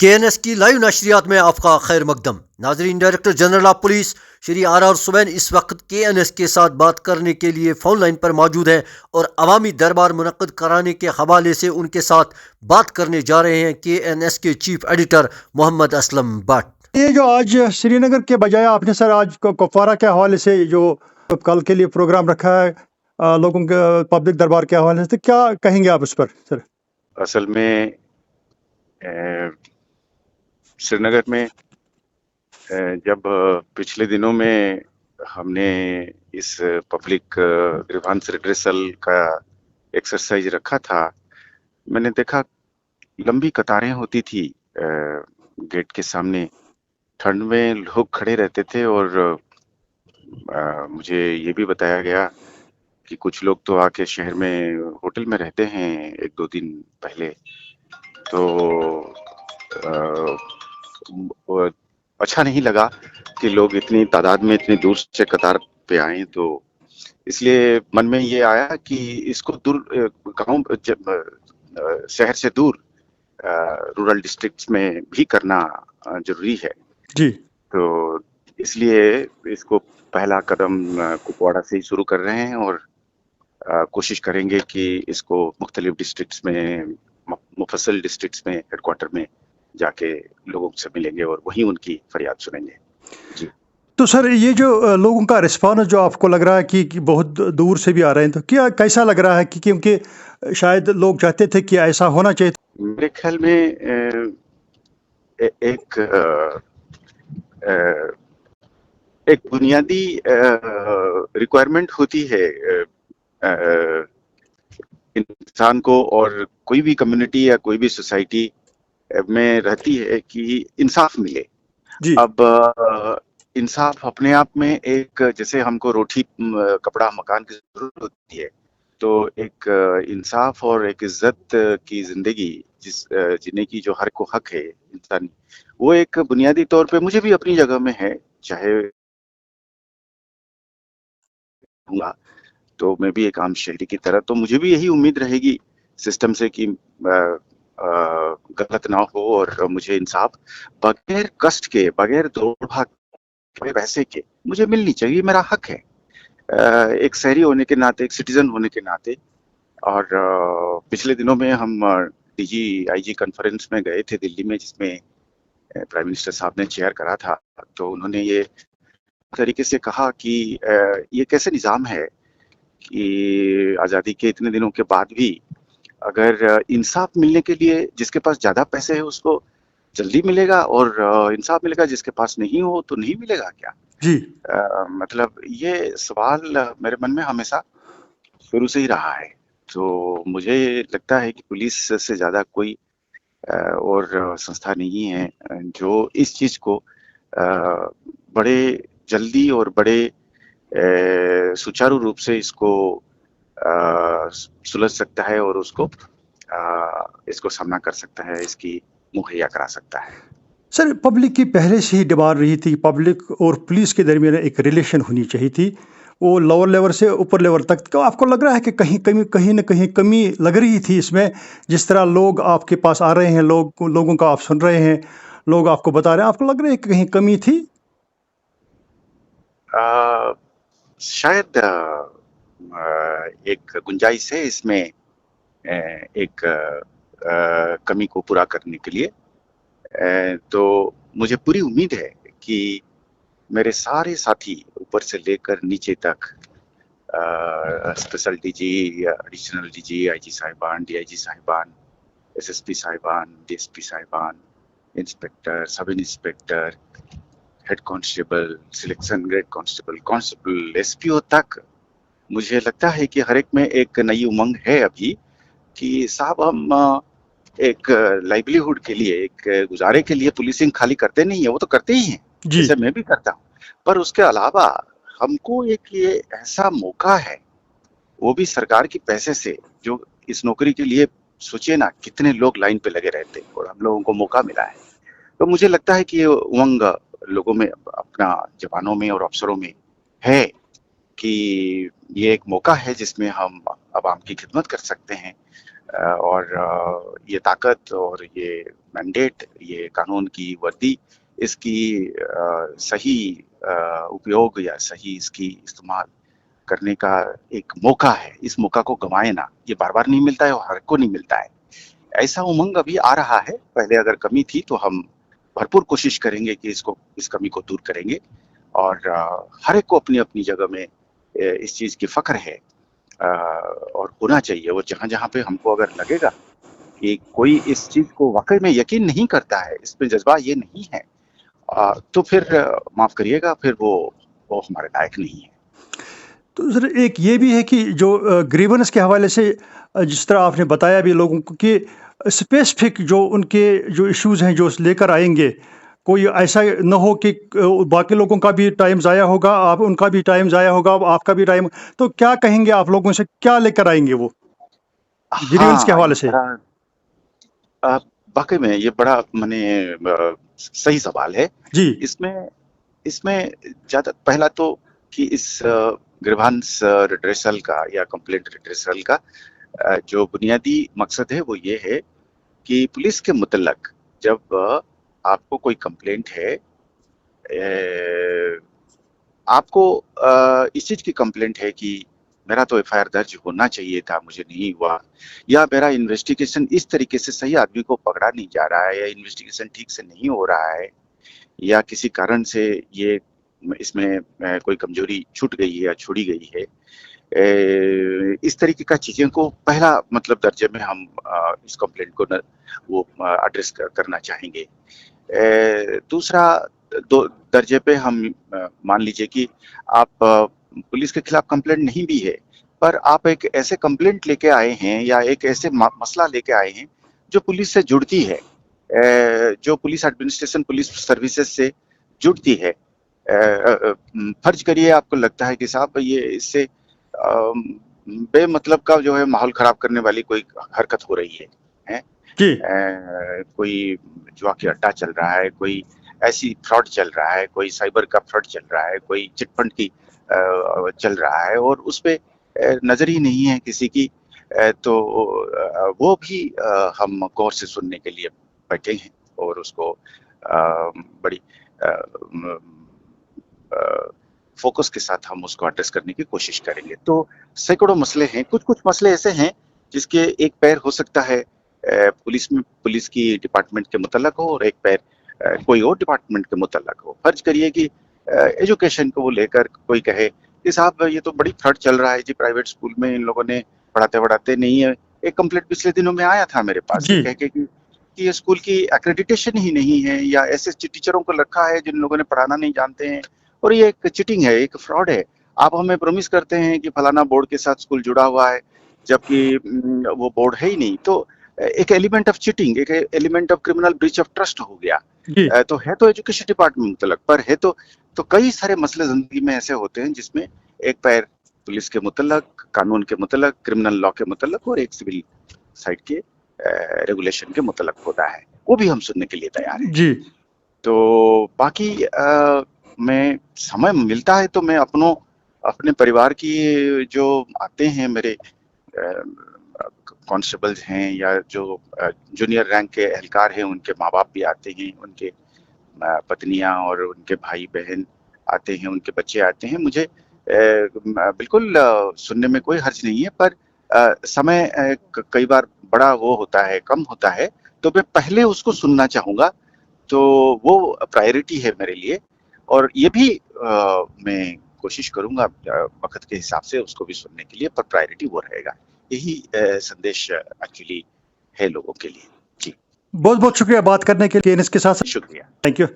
KNS की live नशरियात में आपका खैर मकदम। नाजरीन, director general of police Shri RR सुबैन इस वक्त KNS के साथ बात करने के लिए फ़ोन लाइन पर मौजूद है और अवामी दरबार मुनक्किद कराने के हवाले से उनके साथ बात करने जा रहे हैं KNS के चीफ एडिटर मोहम्मद असलम भट्ट। ये जो आज श्रीनगर के बजाय आपने सर आज कुपवारा के हवाले से जो कल के लिए प्रोग्राम रखा है लोगों के पब्लिक दरबार के हवाले से, तो क्या कहेंगे आप उस पर सर? असल में श्रीनगर में जब पिछले दिनों में हमने इस पब्लिक ग्रीवांस रिड्रेसल का एक्सरसाइज रखा था, मैंने देखा लंबी कतारें होती थी गेट के सामने। ठंड में लोग खड़े रहते थे और मुझे ये भी बताया गया कि कुछ लोग तो आके शहर में होटल में रहते हैं एक दो दिन पहले। तो अच्छा नहीं लगा कि लोग इतनी तादाद में इतनी दूर से कतार पे आए, तो इसलिए मन में ये आया कि इसको दूर गांव शहर से दूर रूरल डिस्ट्रिक्ट्स में भी करना जरूरी है जी। तो इसलिए इसको पहला कदम कुपवाड़ा से ही शुरू कर रहे हैं और कोशिश करेंगे कि इसको मुख्तलिफ डिस्ट्रिक्ट्स में, मुफस्सल डिस्ट्रिक्ट्स में, हेडक्वार्टर में जाके लोगों से मिलेंगे और वहीं उनकी फरियाद सुनेंगे। जी। तो सर, ये जो लोगों का रिस्पॉन्स जो आपको लग रहा है कि बहुत दूर से भी आ रहे हैं, तो क्या कैसा लग रहा है कि क्योंकि शायद लोग चाहते थे कि ऐसा होना चाहिए? मेरे ख्याल में एक बुनियादी रिक्वायरमेंट होती है इंसान को और कोई भी कम्युनिटी या कोई भी सोसाइटी में रहती है कि इंसाफ मिले। जी। अब इंसाफ अपने आप में एक, जैसे हमको रोटी कपड़ा मकान की जरूरत होती है, तो एक इंसाफ और एक इज्जत की जिंदगी जिस जीने की जो हर को हक है इंसानी, वो एक बुनियादी तौर पे मुझे भी अपनी जगह में है। चाहे हुआ तो मैं भी एक आम शहरी की तरह, तो मुझे भी यही उम्मीद रहेगी सिस्टम से कि गलत ना हो और मुझे इंसाफ बगैर कष्ट के, बगैर दौड़ भाग के, पैसे के मुझे मिलनी चाहिए। मेरा हक है एक शहरी होने के नाते, एक सिटीजन होने के नाते। और पिछले दिनों में हम DG-IG कॉन्फ्रेंस में गए थे दिल्ली में, जिसमें प्राइम मिनिस्टर साहब ने चेयर करा था। तो उन्होंने ये तरीके से कहा कि ये कैसे निज़ाम है कि आज़ादी के इतने दिनों के बाद भी अगर इंसाफ मिलने के लिए जिसके पास ज़्यादा पैसे है उसको जल्दी मिलेगा और इंसाफ मिलेगा जिसके पास नहीं हो तो नहीं मिलेगा क्या? जी। मतलब ये सवाल मेरे मन में हमेशा शुरू से ही रहा है। तो मुझे लगता है कि पुलिस से ज़्यादा कोई और संस्था नहीं है जो इस चीज़ को बड़े जल्दी और बड़े सुचारू रूप से इसको सुलझ सकता है और उसको इसको सामना कर सकता है, इसकी मुहैया करा सकता है। सर, पब्लिक की पहले से ही डिमांड रही थी कि पब्लिक और पुलिस के दरमियान एक रिलेशन होनी चाहिए थी, वो लोअर लेवल से ऊपर लेवल तक। तो आपको लग रहा है कि कहीं ना कहीं कमी लग रही थी इसमें? जिस तरह लोग आपके पास आ रहे हैं, लोगों का आप सुन रहे हैं, लोग आपको बता रहे हैं, आपको लग रहा है कि कहीं कमी थी? शायद एक गुंजाइश है इसमें एक कमी को पूरा करने के लिए। तो मुझे पूरी उम्मीद है कि मेरे सारे साथी ऊपर से लेकर नीचे तक, special DG, additional DG, IG साहिबान, DIG साहिबान, SSP साहिबान, DSP साहिबान, inspector, sub inspector, head constable, selection grade constable, SPO तक, मुझे लगता है कि हर एक में एक नई उमंग है अभी कि साहब हम एक लाइवलीहुड के लिए, एक गुजारे के लिए पुलिसिंग खाली करते नहीं है, वो तो करते ही हैं, जैसे मैं भी करता हूँ। पर उसके अलावा हमको एक ये ऐसा मौका है, वो भी सरकार की पैसे से, जो इस नौकरी के लिए सोचिए ना कितने लोग लाइन पे लगे रहते हैं और हम लोगों को मौका मिला है। तो मुझे लगता है कि ये उमंग लोगों में, अपना जवानों में और अफसरों में है कि ये एक मौका है जिसमें हम आवाम की खिदमत कर सकते हैं। और ये ताकत और ये मैंडेट, ये कानून की वर्दी, इसकी सही उपयोग या सही इसकी इस्तेमाल करने का एक मौका है। इस मौका को गंवाएं ना, ये बार-बार नहीं मिलता है और हर को नहीं मिलता है। ऐसा उमंग अभी आ रहा है, पहले अगर कमी थी तो हम भरपूर कोशिश करेंगे कि इस कमी को दूर करेंगे और हर एक को अपनी-अपनी जगह में इस चीज़ की फ़ख्र है और होना चाहिए। और जहाँ-जहाँ पे हमको अगर लगेगा कि कोई इस चीज़ को वाक़ई में यकीन नहीं करता है, इसमें जज़्बा ये नहीं है, तो फिर माफ़ करिएगा, फिर वो हमारे लायक नहीं है। तो सर एक ये भी है कि जो ग्रीवेंस के हवाले से जिस तरह आपने बताया भी लोगों को कि स्पेसिफिक जो उनके जो इश्यूज़ हैं जो लेकर आएंगे, कोई ऐसा न हो कि बाकी लोगों का भी टाइम ज़ाया होगा, आप उनका भी टाइम ज़ाया होगा, आपका भी टाइम, तो क्या कहेंगे आप लोगों से, क्या लेकर आएंगे वो ग्रीवेंस के हाँ, हवाले ये से? बड़ा वाक़ई में ये बड़ा सही सवाल है। जी। इसमें इसमें ज़्यादा पहला तो कि इस ग्रीवांस रिड्रेसल का या कंप्लेंट रिड्रेसल का जो बुनियादी मकसद है वो ये है कि पुलिस के मुतल्लक जब आपको कोई कंप्लेंट है, आपको इस चीज़ की कंप्लेंट है कि मेरा तो एफआईआर दर्ज होना चाहिए था, मुझे नहीं हुआ, या मेरा इन्वेस्टिगेशन इस तरीके से सही आदमी को पकड़ा नहीं जा रहा है, या इन्वेस्टिगेशन ठीक से नहीं हो रहा है, या किसी कारण से ये इसमें कोई कमजोरी छूट गई है या छोड़ी गई है, इस तरीके का चीज़ें को पहला मतलब दर्जे में हम इस कंप्लेंट को वो एड्रेस करना चाहेंगे। दूसरा दो दर्जे पे हम मान लीजिए कि आप पुलिस के खिलाफ कंप्लेंट नहीं भी है, पर आप एक ऐसे कंप्लेंट लेके आए हैं या एक ऐसे मसला लेके आए हैं जो पुलिस से जुड़ती है, जो पुलिस एडमिनिस्ट्रेशन, पुलिस सर्विसेज से जुड़ती है। फर्ज करिए आपको लगता है कि साहब ये इससे बेमतलब का जो है माहौल खराब करने वाली कोई हरकत हो रही है? जी। कोई जुआ की अड्डा चल रहा है, कोई ऐसी फ्रॉड चल रहा है, कोई साइबर का फ्रॉड चल रहा है, कोई चिट फंड की चल रहा है और उस पे नजर ही नहीं है किसी की, तो वो भी हम गौर से सुनने के लिए बैठे हैं और उसको बड़ी फोकस के साथ हम उसको एड्रेस करने की कोशिश करेंगे। तो सैकड़ों मसले हैं, कुछ मसले ऐसे हैं जिसके एक पैर हो सकता है पुलिस की डिपार्टमेंट के मुतल्लक हो और एक पैर कोई और डिपार्टमेंट के मुतल्लक हो। फर्ज करिए कि एजुकेशन को लेकर कोई कहे कि साहब ये तो बड़ी फ्रॉड चल रहा है जी, प्राइवेट स्कूल में इन लोगों ने पढ़ाते नहीं है। एक कंप्लेंट पिछले दिनों में आया था मेरे पास जी। कह के कि ये स्कूल की एक्रेडिटेशन ही नहीं है, या ऐसे टीचरों को रखा है जिन लोगों ने पढ़ाना नहीं जानते हैं, और ये एक चीटिंग है, एक फ्रॉड है। आप हमें प्रॉमिस करते हैं कि फलाना बोर्ड के साथ स्कूल जुड़ा हुआ है, जबकि वो बोर्ड है ही नहीं। तो एक एलिमेंट ऑफ चीटिंग, एक element of criminal breach of trust हो गया। जी। तो है तो एजुकेशन डिपार्टमेंट मुतल्लक, पर है तो कई सारे मसले जिंदगी में ऐसे होते हैं जिसमें एक पैर पुलिस के मुतल्लक, कानून के मुतल्लक, क्रिमिनल लॉ के मुतल्लक और एक सिविल साइड के रेगुलेशन के मुतल्लक होता है। वो भी हम सुनने के लिए तैयार हैं। जी। तो बाकी मैं समय मिलता है तो मैं अपने परिवार की जो आते हैं मेरे कांस्टेबल्स हैं या जो जूनियर रैंक के एहलकार हैं, उनके माँ बाप भी आते हैं, उनके पत्नियां और उनके भाई बहन आते हैं, उनके बच्चे आते हैं। मुझे बिल्कुल सुनने में कोई हर्ज नहीं है, पर समय कई बार बड़ा वो होता है, कम होता है, तो मैं पहले उसको सुनना चाहूंगा। तो वो प्रायोरिटी है मेरे लिए, और ये भी मैं कोशिश करूंगा वक्त के हिसाब से उसको भी सुनने के लिए, पर प्रायोरिटी वो रहेगा। यही संदेश एक्चुअली है लोगों के लिए। जी, बहुत बहुत शुक्रिया बात करने के लिए, इसके साथ। शुक्रिया। Thank you.